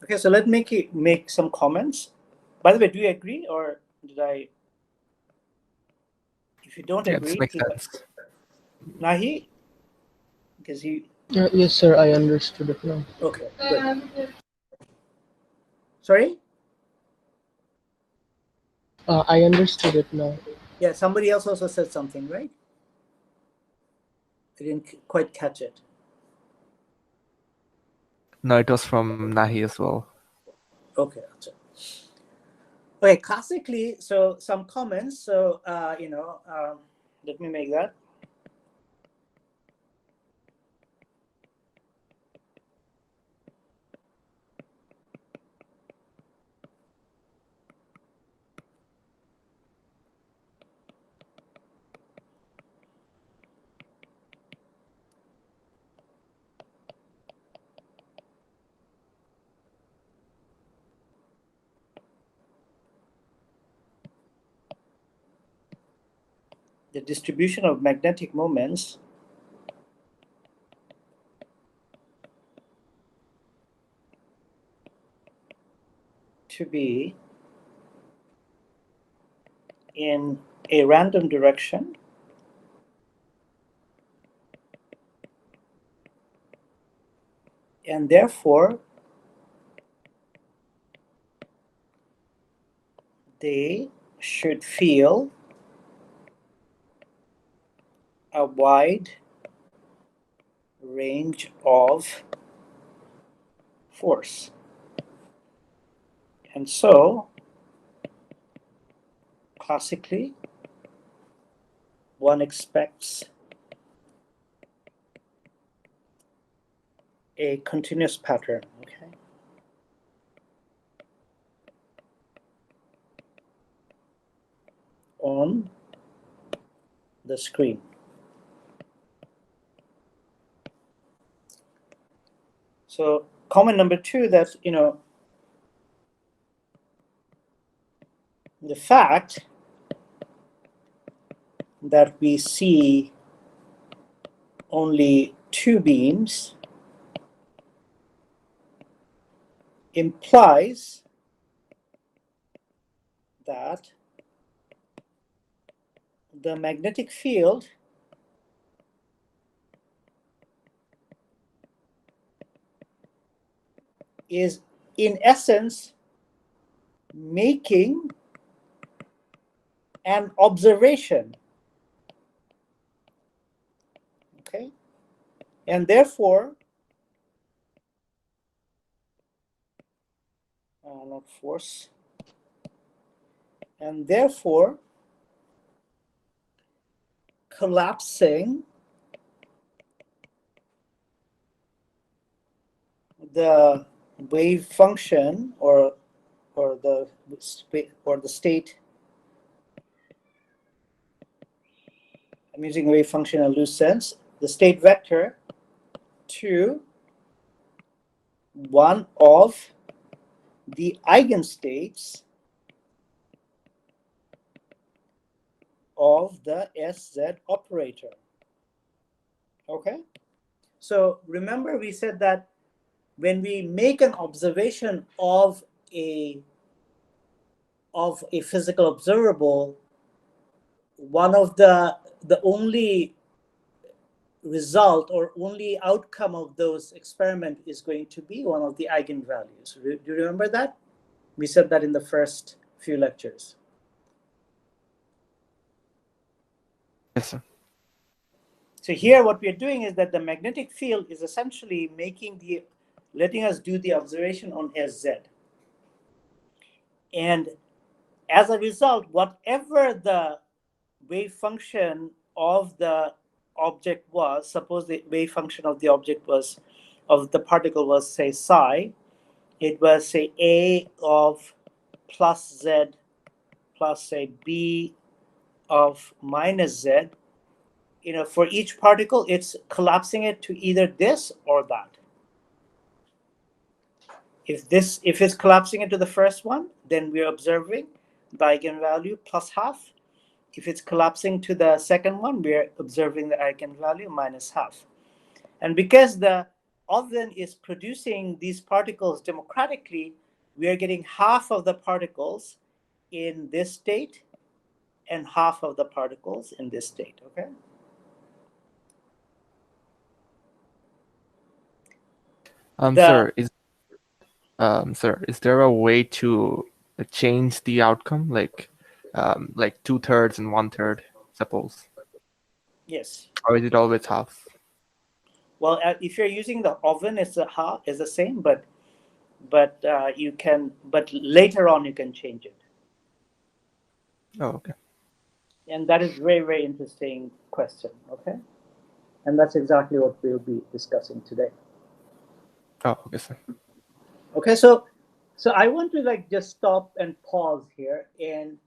Okay, so let me make some comments. By the way, do you agree or did I? If you don't Yeah, this agree, makes sense. Nahi, because he. Yes, sir, I understood it now. Okay, good. Sorry. I understood it now. Yeah, somebody else also said something, right? I didn't quite catch it. No, it was from Nahi as well. Okay, gotcha. Okay, classically, so some comments. So let me make that. The distribution of magnetic moments to be in a random direction and therefore they should feel a wide range of force. And so, classically, one expects a continuous pattern, okay? On the screen. So comment number two, that, the fact that we see only two beams implies that the magnetic field is in essence making an observation, okay? And therefore, not force, and therefore collapsing the wave function or the state. I'm using wave function in a loose sense. The state vector to one of the eigenstates of the SZ operator. Okay? So remember we said that when we make an observation of a physical observable, one of the only result or only outcome of those experiment is going to be one of the eigenvalues. Do you remember that? We said that in the first few lectures. Yes, sir. So here what we are doing is that the magnetic field is essentially letting us do the observation on SZ. And as a result, whatever the wave function of the object was, suppose the wave function of the particle was, say, psi, it was, say, A of plus Z plus, say, B of minus Z. For each particle, it's collapsing it to either this or that. If it's collapsing into the first one, then we're observing the eigenvalue plus half. If it's collapsing to the second one, we're observing the eigenvalue minus half. And because the oven is producing these particles democratically, we are getting half of the particles in this state and half of the particles in this state, okay? Sir, is there a way to change the outcome, like 2/3 and 1/3, suppose, Yes. or is it always half? Well, if you're using the oven, it's the same, but you can, but later on you can change it. Oh, okay. And that is very, very interesting question, okay? And that's exactly what we'll be discussing today. Oh, okay, sir. Okay, so I want to like just stop and pause here and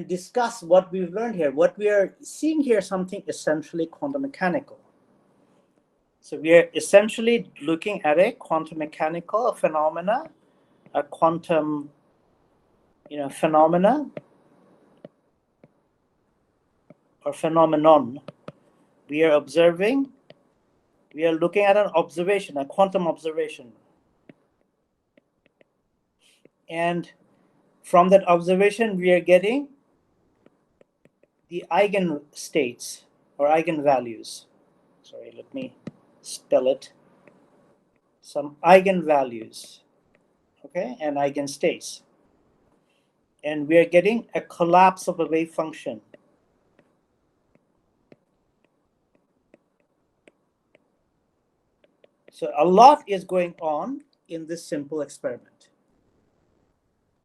discuss what we've learned here. What we are seeing here is something essentially quantum mechanical. So we are essentially looking at a quantum mechanical phenomena, a quantum, phenomena or phenomenon. We are observing, we are looking at an observation, a quantum observation. And from that observation, we are getting the eigenstates or eigenvalues. Sorry, let me spell it. Some eigenvalues, okay, and eigenstates. And we are getting a collapse of a wave function. So a lot is going on in this simple experiment.